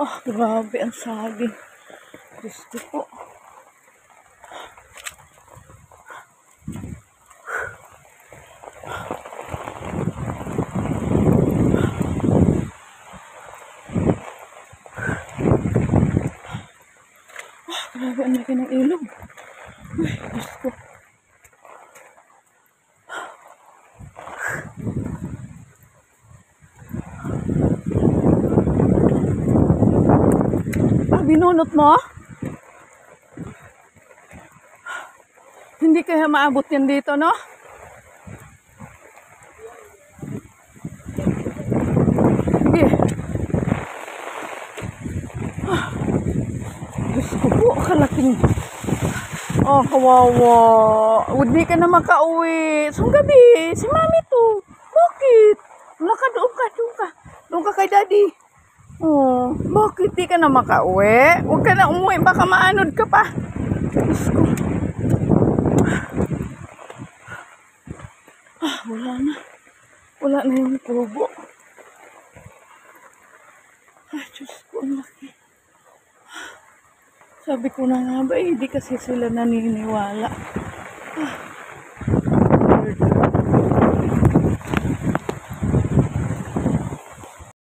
Oh, grabe ang saging. Gusto po. Grabe ang laki ng ilog. Uy, Diyos ko. Binunot mo? Hindi kaya maabot yan dito, no? Sige. Diyos ko po, kalaking. Oh, kawawa. Hindi ka na makauwi. Saan gabi? Si mami to. Bakit? Wala ka, doon ka, doon ka. Doon ka kay daddy. Oh, bakit di ka na makauwi? Huwag ka na umuwi, baka maanod ka pa. Diyos ko. Wala na. Wala na yung kubo. Diyos ko, ang laki. Sabi ko na nga ba, hindi kasi sila naniniwala.